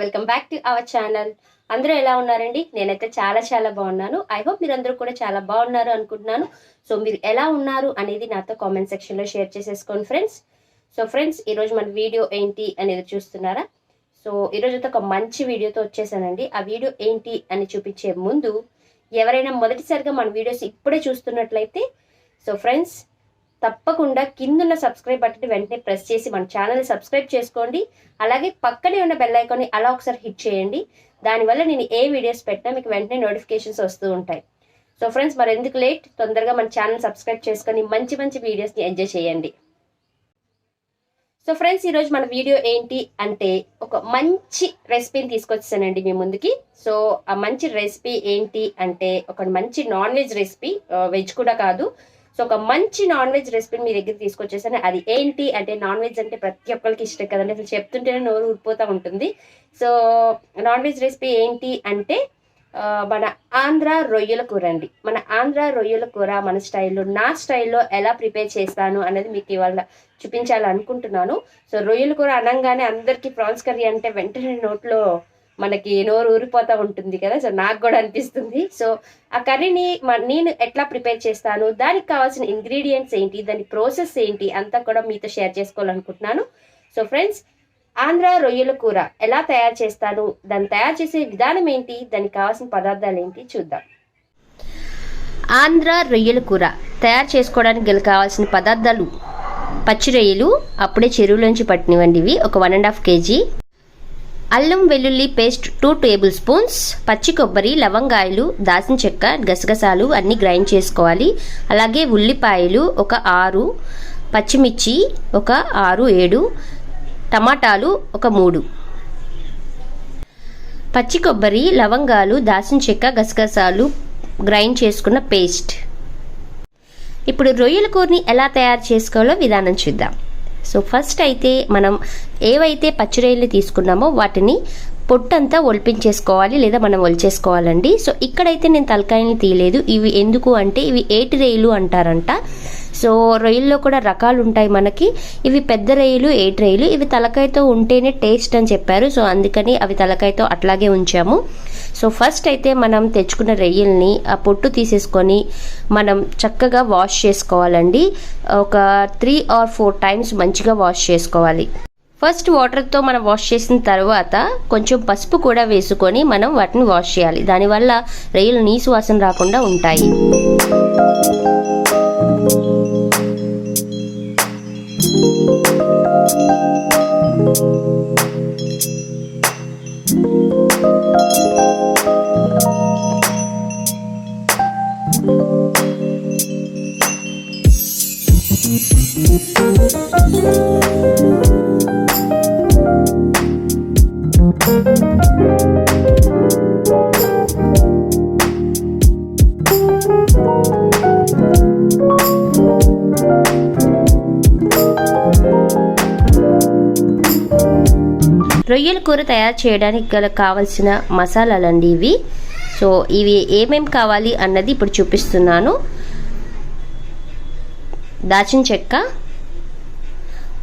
Welcome back to our channel. అందరూ ఎలా ఉన్నారండి? నేనైతే చాలా బాగున్నాను. ఐ హోప్ మీరందరూ కూడా చాలా బాగున్నారు అనుకుంటున్నాను. సో మీరు ఎలా ఉన్నారు అనేది నాతో కామెంట్ సెక్షన్లో షేర్ చేసేసుకోండి ఫ్రెండ్స్. సో ఫ్రెండ్స్, ఈరోజు మన వీడియో ఏంటి అనేది చూస్తున్నారా? సో ఈరోజు ఒక మంచి వీడియోతో వచ్చేసానండి. ఆ వీడియో ఏంటి అని చూపించే ముందు ఎవరైనా మొదటిసారిగా మన వీడియోస్ ఇప్పుడే చూస్తున్నట్లయితే సో ఫ్రెండ్స్, తప్పకుండా కిందున్న సబ్స్క్రైబ్ బటన్ వెంటనే ప్రెస్ చేసి మన ఛానల్ని సబ్స్క్రైబ్ చేసుకోండి. అలాగే పక్కనే ఉన్న బెల్ ఐకాన్ని అలా ఒకసారి హిట్ చేయండి. దానివల్ల నేను ఏ వీడియోస్ పెట్టినా మీకు వెంటనే నోటిఫికేషన్స్ వస్తూ ఉంటాయి. సో ఫ్రెండ్స్, మరి ఎందుకు లేట్, తొందరగా మన ఛానల్ సబ్స్క్రైబ్ చేసుకొని మంచి వీడియోస్ని ఎంజాయ్ చేయండి. సో ఫ్రెండ్స్, ఈరోజు మన వీడియో ఏంటి అంటే ఒక మంచి రెసిపీని తీసుకొచ్చానండి మీ ముందుకి. సో ఆ మంచి రెసిపీ ఏంటి అంటే ఒక మంచి నాన్ వెజ్ రెసిపీ, వెజ్ కూడా కాదు. సో ఒక మంచి నాన్ వెజ్ రెసిపీని మీ దగ్గర తీసుకొచ్చేసాను. అది ఏంటి అంటే, నాన్ వెజ్ అంటే ప్రతి ఒక్కరికి ఇష్టం కదండి, అసలు చెప్తుంటేనే నోరు ఊరిపోతూ ఉంటుంది. సో నాన్ వెజ్ రెసిపీ ఏంటి అంటే మన ఆంధ్ర రొయ్యల కూర అండి. మన ఆంధ్ర రొయ్యల కూర మన స్టైల్లో, నా స్టైల్లో ఎలా ప్రిపేర్ చేస్తాను అనేది మీకు ఇవాళ చూపించాలనుకుంటున్నాను. సో రొయ్యల కూర అనగానే అందరికీ ప్రాన్స్ కర్రీ అంటే వెంటనే నోట్లో మనకి నోరు ఊరిపోతూ ఉంటుంది కదా. సో నాకు కూడా అనిపిస్తుంది. సో ఆ కర్రీని నేను ఎట్లా ప్రిపేర్ చేస్తాను, దానికి కావాల్సిన ఇంగ్రీడియంట్స్ ఏంటి, దాని ప్రాసెస్ ఏంటి అంతా కూడా మీతో షేర్ చేసుకోవాలనుకుంటున్నాను. సో ఫ్రెండ్స్, ఆంధ్ర రొయ్యల కూర ఎలా తయారు చేస్తాను, దాన్ని తయారు చేసే విధానం ఏంటి, దానికి కావాల్సిన పదార్థాలు ఏంటి చూద్దాం. ఆంధ్ర రొయ్యల కూర తయారు చేసుకోవడానికి కావాల్సిన పదార్థాలు: పచ్చి రొయ్యలు, అప్పుడే చెరువులోంచి పట్టినవండి ఇవి, ఒక 1.5 kg. అల్లం వెల్లుల్లి పేస్ట్ 2 టేబుల్ స్పూన్స్. పచ్చి కొబ్బరి, లవంగాయలు, దాల్చిన చెక్క, గసగసాలు అన్నీ గ్రైండ్ చేసుకోవాలి. అలాగే ఉల్లిపాయలు ఒక 6, పచ్చిమిర్చి ఒక 6-7, టమాటాలు ఒక 3. పచ్చి కొబ్బరి, లవంగాలు, దాల్చిన చెక్క, గసగసాలు గ్రైండ్ చేసుకున్న పేస్ట్. ఇప్పుడు రొయ్యల కూరని ఎలా తయారు చేసుకోవాలో విధానం చూద్దాం. సో ఫస్ట్ అయితే మనం ఏవైతే పచ్చి రొయ్యలు తీసుకున్నామో వాటిని పొట్టంతా ఒలిపించేసుకోవాలి, లేదా మనం ఒలిచేసుకోవాలండి. సో ఇక్కడైతే నేను తలకాయని తీయలేదు. ఇవి ఎందుకు అంటే ఇవి ఏటి రొయ్యలు అంటారంట. సో రొయ్యల్లో కూడా రకాలు ఉంటాయి మనకి. ఇవి పెద్ద రొయ్యలు, ఏటి రొయ్యలు. ఇవి తలకాయతో ఉంటేనే టేస్ట్ అని చెప్పారు. సో అందుకని అవి తలకాయతో అట్లాగే ఉంచాము. సో ఫస్ట్ అయితే మనం తెచ్చుకున్న రొయ్యల్ని ఆ పొట్టు తీసేసుకొని మనం చక్కగా వాష్ చేసుకోవాలండి. ఒక 3 or 4 times మంచిగా వాష్ చేసుకోవాలి. ఫస్ట్ వాటర్తో మనం వాష్ చేసిన తర్వాత కొంచెం పసుపు కూడా వేసుకొని మనం వాటిని వాష్ చేయాలి. దానివల్ల రొయ్యలు నీసు వాసన రాకుండా ఉంటాయి. రొయ్యల కూర తయారు చేయడానికి కావాల్సిన మసాలాలండి ఇవి. సో ఇవి ఏమేమి కావాలి అన్నది ఇప్పుడు చూపిస్తున్నాను. దాల్చిన చెక్క,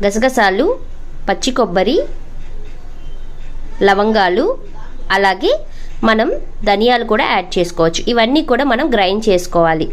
గసగసాలు, పచ్చి కొబ్బరి, లవంగాలు, అలాగే మనం ధనియాలు కూడా యాడ్ చేసుకోవచ్చు. ఇవన్నీ కూడా మనం గ్రైండ్ చేసుకోవాలి.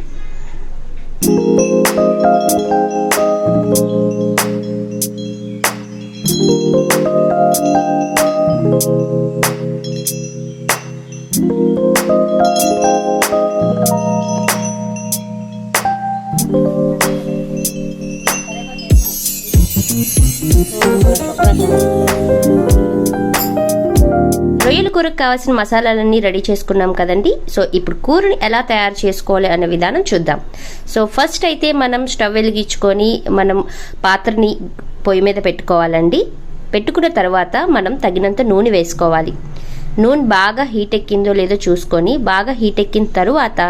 రొయ్యల కూరకు కావాల్సిన మసాలాలన్నీ రెడీ చేసుకున్నాం కదండి. సో ఇప్పుడు కూరని ఎలా తయారు చేసుకోవాలి అనే విధానం చూద్దాం. సో ఫస్ట్ అయితే మనం స్టవ్ వెలిగించుకొని మనం పాత్రని పొయ్యి మీద పెట్టుకోవాలండి. పెట్టుకున్న తర్వాత మనం తగినంత నూనె వేసుకోవాలి. నూనె బాగా హీట్ ఎక్కిందో లేదో చూసుకొని, బాగా హీట్ ఎక్కిన తరువాత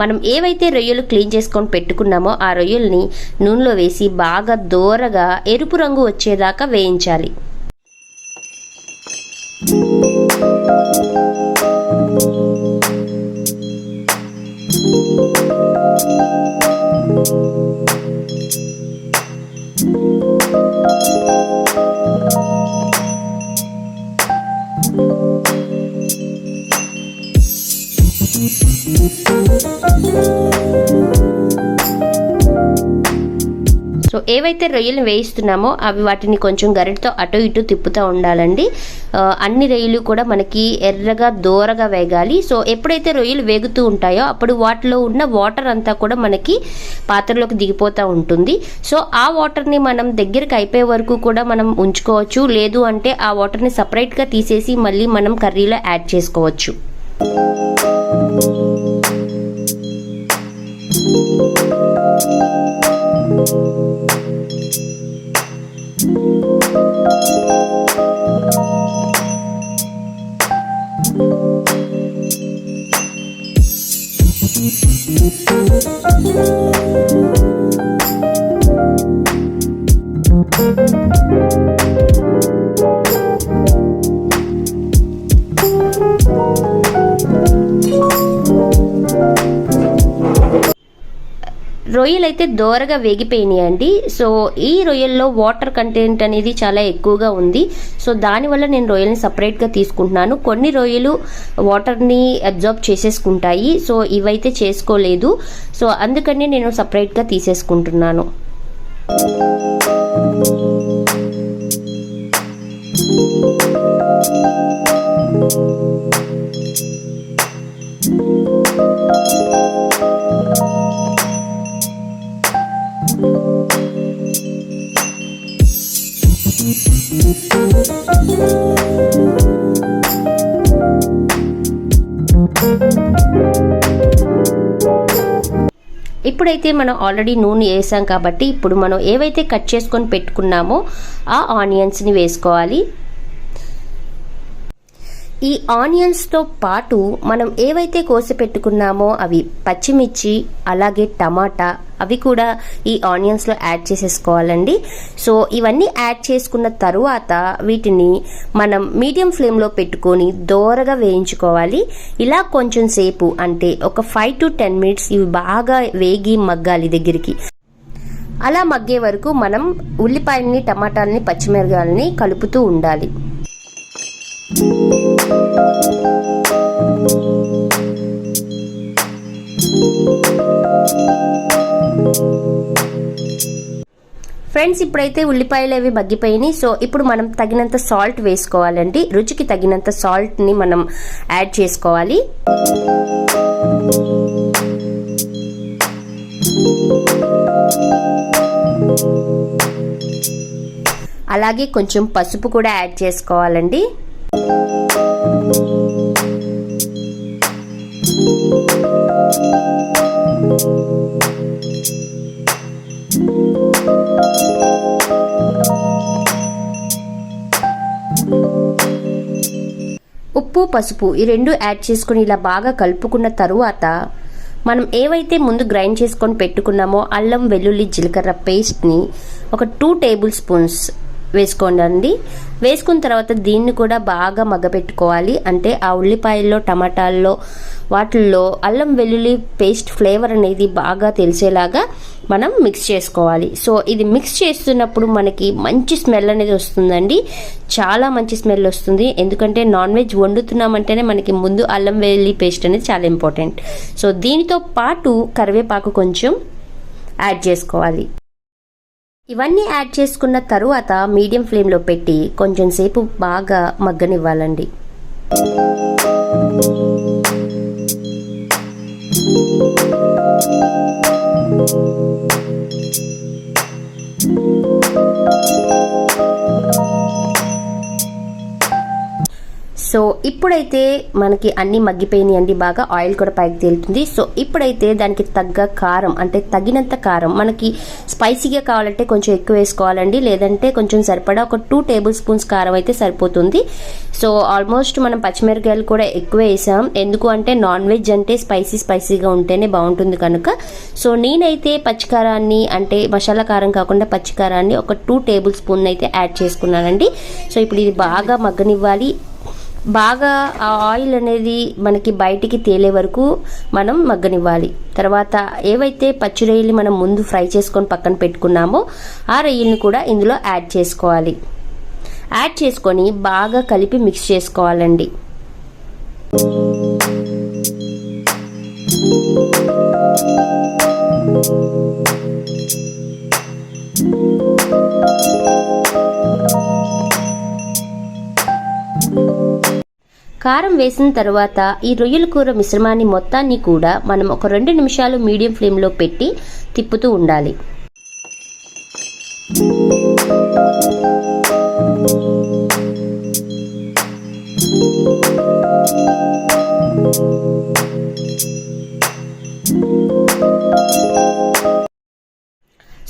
మనం ఏవైతే రొయ్యలు క్లీన్ చేసుకొని పెట్టుకున్నామో ఆ రొయ్యల్ని నూనెలో వేసి బాగా దోరగా ఎరుపు రంగు వచ్చేదాకా వేయించాలి. సో ఏవైతే రొయ్యలు వేయిస్తున్నామో అవి వాటిని కొంచెం గరిటతో అటు ఇటు తిప్పుతూ ఉండాలండి. అన్ని రొయ్యలు కూడా మనకి ఎర్రగా దోరగా వేగాలి. సో ఎప్పుడైతే రొయ్యలు వేగుతూ ఉంటాయో అప్పుడు వాటిలో ఉన్న వాటర్ అంతా కూడా మనకి పాత్రలోకి దిగిపోతూ ఉంటుంది. సో ఆ వాటర్ని మనం దగ్గరికి అయిపోయే వరకు కూడా మనం ఉంచుకోవచ్చు. లేదు అంటే ఆ వాటర్ని సపరేట్గా తీసేసి మళ్ళీ మనం కర్రీలో యాడ్ చేసుకోవచ్చు. రొయ్యలు అయితే దోరగా వేగిపోయినాయండి. సో ఈ రొయ్యల్లో వాటర్ కంటెంట్ అనేది చాలా ఎక్కువగా ఉంది. సో దానివల్ల నేను రొయ్యల్ని సపరేట్గా తీసుకుంటున్నాను. కొన్ని రొయ్యలు వాటర్ని అబ్జర్బ్ చేసేసుకుంటాయి. సో ఇవైతే చేసుకోలేదు. సో అందుకని నేను సపరేట్గా తీసేసుకుంటున్నాను. ఇప్పుడైతే మనం ఆల్రెడీ నూనె వేసాం కాబట్టి ఇప్పుడు మనం ఏవైతే కట్ చేసుకొని పెట్టుకున్నామో ఆ ఆనియన్స్ని వేసుకోవాలి. ఈ ఆనియన్స్తో పాటు మనం ఏవైతే కోసి పెట్టుకున్నామో అవి పచ్చిమిర్చి అలాగే టమాటా అవి కూడా ఈ ఆనియన్స్లో యాడ్ చేసేసుకోవాలండి. సో ఇవన్నీ యాడ్ చేసుకున్న తరువాత వీటిని మనం మీడియం ఫ్లేమ్లో పెట్టుకొని దోరగా వేయించుకోవాలి. ఇలా కొంచెం సేపు అంటే ఒక 5 to 10 minutes ఇవి బాగా వేగి మగ్గాలి దగ్గరికి. అలా మగ్గే వరకు మనం ఉల్లిపాయల్ని టమాటాలని పచ్చిమిరపకాయలని కలుపుతూ ఉండాలి. ఫ్రెండ్స్ ఇప్పుడైతే ఉల్లిపాయలు అవి మగ్గిపోయినాయి. సో ఇప్పుడు మనం తగినంత సాల్ట్ వేసుకోవాలండి. రుచికి తగినంత సాల్ట్ని మనం యాడ్ చేసుకోవాలి. అలాగే కొంచెం పసుపు కూడా యాడ్ చేసుకోవాలండి. ఉప్పు పసుపు ఈ రెండు యాడ్ చేసుకుని ఇలా బాగా కలుపుకున్న తరువాత మనం ఏవైతే ముందు గ్రైండ్ చేసుకొని పెట్టుకున్నామో అల్లం వెల్లుల్లి జీలకర్ర పేస్ట్ని ఒక 2 tablespoons వేసుకోండి. వేసుకున్న తర్వాత దీన్ని కూడా బాగా మగ్గపెట్టుకోవాలి. అంటే ఆ ఉల్లిపాయల్లో టమాటాల్లో వాటిల్లో అల్లం వెల్లుల్లి పేస్ట్ ఫ్లేవర్ అనేది బాగా తెలిసేలాగా మనం మిక్స్ చేసుకోవాలి. సో ఇది మిక్స్ చేస్తున్నప్పుడు మనకి మంచి స్మెల్ అనేది వస్తుందండి. చాలా మంచి స్మెల్ వస్తుంది. ఎందుకంటే నాన్ వెజ్ వండుతున్నామంటేనే మనకి ముందు అల్లం వెల్లుల్లి పేస్ట్ అనేది చాలా ఇంపార్టెంట్. సో దీనితో పాటు కరివేపాకు కొంచెం యాడ్ చేసుకోవాలి. ఇవన్నీ యాడ్ చేసుకున్న తరువాత మీడియం ఫ్లేమ్లో పెట్టి కొంచెం సేపు బాగా మగ్గనివ్వాలండి. సో ఇప్పుడైతే మనకి అన్ని మగ్గిపోయినాయి అండి. బాగా ఆయిల్ కూడా పైకి తేలుతుంది. సో ఇప్పుడైతే దానికి తగ్గ కారం అంటే తగినంత కారం, మనకి స్పైసీగా కావాలంటే కొంచెం ఎక్కువ వేసుకోవాలండి. లేదంటే కొంచెం సరిపడా ఒక 2 tablespoons కారం అయితే సరిపోతుంది. సో ఆల్మోస్ట్ మనం పచ్చిమిరపకాయలు కూడా ఎక్కువ వేసాం. ఎందుకు అంటే నాన్ వెజ్ అంటే స్పైసీగా ఉంటేనే బాగుంటుంది కనుక. సో నేనైతే పచ్చికారాన్ని అంటే మసాలా కారం కాకుండా పచ్చికారాన్ని ఒక 2 tablespoons అయితే యాడ్ చేసుకున్నానండి. సో ఇప్పుడు ఇది బాగా మగ్గనివ్వాలి. బాగా ఆ ఆయిల్ అనేది మనకి బయటికి తేలే వరకు మనం మగ్గనివ్వాలి. తర్వాత ఏవైతే పచ్చి రొయ్యలు మనం ముందు ఫ్రై చేసుకొని పక్కన పెట్టుకున్నామో ఆ రొయ్యలను కూడా ఇందులో యాడ్ చేసుకోవాలి. యాడ్ చేసుకొని బాగా కలిపి మిక్స్ చేసుకోవాలండి. కారం వేసిన తర్వాత ఈ రొయ్యల కూర మిశ్రమాన్ని మొత్తాన్ని కూడా మనం ఒక 2 నిమిషాలు మీడియం ఫ్లేమ్లో పెట్టి తిప్పుతూ ఉండాలి.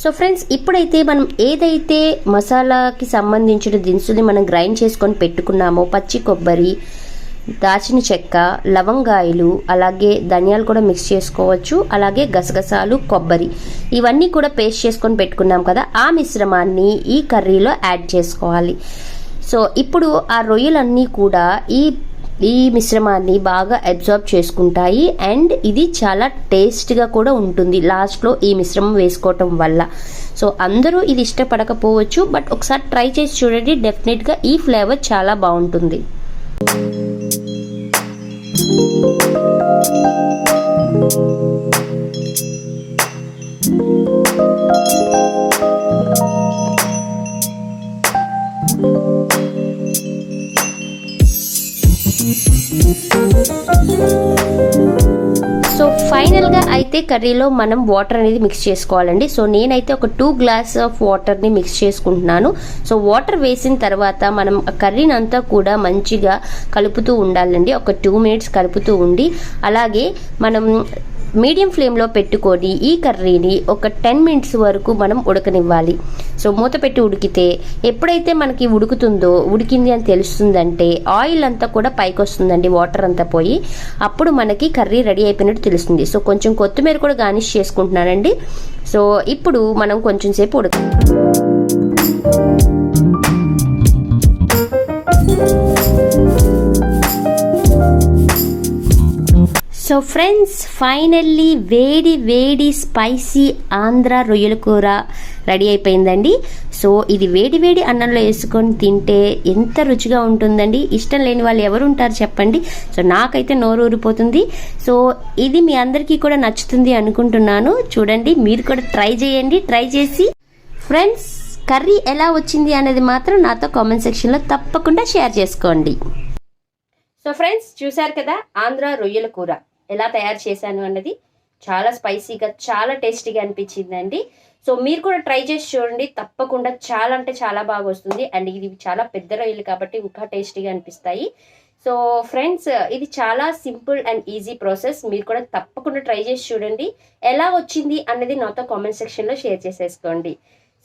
సో ఫ్రెండ్స్, ఇప్పుడైతే మనం ఏదైతే మసాలాకి సంబంధించిన దినుసుని మనం గ్రైండ్ చేసుకొని పెట్టుకున్నామో, పచ్చి కొబ్బరి, దాచిన చెక్క, లవంగాయలు, అలాగే ధనియాలు కూడా మిక్స్ చేసుకోవచ్చు, అలాగే గసగసాలు, కొబ్బరి, ఇవన్నీ కూడా పేస్ట్ చేసుకొని పెట్టుకున్నాం కదా, ఆ మిశ్రమాన్ని ఈ కర్రీలో యాడ్ చేసుకోవాలి. సో ఇప్పుడు ఆ రొయ్యలన్నీ కూడా ఈ మిశ్రమాన్ని బాగా అబ్జార్బ్ చేసుకుంటాయి అండ్ ఇది చాలా టేస్ట్గా కూడా ఉంటుంది లాస్ట్లో ఈ మిశ్రమం వేసుకోవటం వల్ల. సో అందరూ ఇది ఇష్టపడకపోవచ్చు, బట్ ఒకసారి ట్రై చేసి చూడండి, డెఫినెట్గా ఈ ఫ్లేవర్ చాలా బాగుంటుంది. సో ఫైనల్గా అయితే కర్రీలో మనం వాటర్ అనేది మిక్స్ చేసుకోవాలండి. సో నేనైతే ఒక 2 గ్లాస్ ఆఫ్ వాటర్ని మిక్స్ చేసుకుంటున్నాను. సో వాటర్ వేసిన తర్వాత మనం కర్రీని అంతా కూడా మంచిగా కలుపుతూ ఉండాలండి. ఒక 2 మినిట్స్ కలుపుతూ ఉండి, అలాగే మనం మీడియం ఫ్లేమ్లో పెట్టుకొని ఈ కర్రీని ఒక 10 మినిట్స్ వరకు మనం ఉడకనివ్వాలి. సో మూత పెట్టి ఉడికితే ఎప్పుడైతే మనకి ఉడికింది అని తెలుస్తుందంటే ఆయిల్ అంతా కూడా పైకి వస్తుందండి, వాటర్ అంతా పోయి, అప్పుడు మనకి కర్రీ రెడీ అయిపోయినట్టు తెలుస్తుంది. సో కొంచెం కొత్తిమీర కూడా గార్నిష్ చేసుకుంటున్నానండి. సో ఇప్పుడు మనం కొంచెం సేపు సో ఫ్రెండ్స్, ఫైనల్లీ వేడి వేడి స్పైసీ ఆంధ్ర రొయ్యల కూర రెడీ అయిపోయిందండి. సో ఇది వేడి వేడి అన్నంలో వేసుకొని తింటే ఎంత రుచిగా ఉంటుందండి. ఇష్టం లేని వాళ్ళు ఎవరు ఉంటారు చెప్పండి. సో నాకైతే నోరు ఊరిపోతుంది. సో ఇది మీ అందరికీ కూడా నచ్చుతుంది అనుకుంటున్నాను. చూడండి, మీరు కూడా ట్రై చేయండి. ట్రై చేసి ఫ్రెండ్స్ కర్రీ ఎలా వచ్చింది అనేది మాత్రం నాతో కామెంట్ సెక్షన్లో తప్పకుండా షేర్ చేసుకోండి. సో ఫ్రెండ్స్, చూసారు కదా ఆంధ్ర రొయ్యల కూర ఎలా తయారు చేశాను అన్నది. చాలా స్పైసీగా, చాలా టేస్టీగా అనిపించిందండి. సో మీరు కూడా ట్రై చేసి చూడండి, తప్పకుండా చాలా అంటే చాలా బాగా వస్తుంది. అండ్ ఇది చాలా పెద్ద రొయ్యలు కాబట్టి ఇంకా టేస్టీగా అనిపిస్తాయి. సో ఫ్రెండ్స్, ఇది చాలా సింపుల్ అండ్ ఈజీ ప్రాసెస్. మీరు కూడా తప్పకుండా ట్రై చేసి చూడండి. ఎలా వచ్చింది అన్నది నాతో కామెంట్ సెక్షన్లో షేర్ చేసేసుకోండి.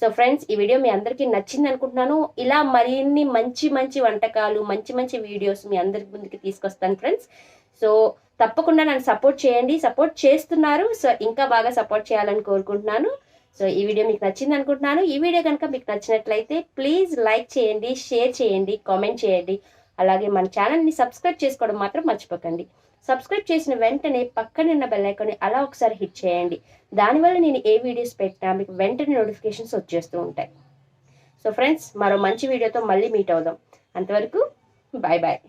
సో ఫ్రెండ్స్, ఈ వీడియో మీ అందరికీ నచ్చింది అనుకుంటున్నాను. ఇలా మరిన్ని మంచి మంచి వంటకాలు, మంచి మంచి వీడియోస్ మీ అందరి ముందుకి తీసుకొస్తాను ఫ్రెండ్స్. సో తప్పకుండా నన్ను సపోర్ట్ చేయండి. సపోర్ట్ చేస్తున్నారు, సో ఇంకా బాగా సపోర్ట్ చేయాలని కోరుకుంటున్నాను. సో ఈ వీడియో మీకు నచ్చింది అనుకుంటున్నాను. ఈ వీడియో కనుక మీకు నచ్చినట్లయితే ప్లీజ్ లైక్ చేయండి, షేర్ చేయండి, కామెంట్ చేయండి. అలాగే మన ఛానల్ని సబ్స్క్రైబ్ చేసుకోవడం మాత్రం మర్చిపోకండి. సబ్స్క్రైబ్ చేసిన వెంటనే పక్కనున్న బెల్ ఐకాన్ని అలా ఒకసారి హిట్ చేయండి. దానివల్ల నేను ఏ వీడియోస్ పెట్టినా మీకు వెంటనే నోటిఫికేషన్స్ వచ్చేస్తూ ఉంటాయి. సో ఫ్రెండ్స్, మరో మంచి వీడియోతో మళ్ళీ మీట్ అవుదాం. అంతవరకు బాయ్ బాయ్.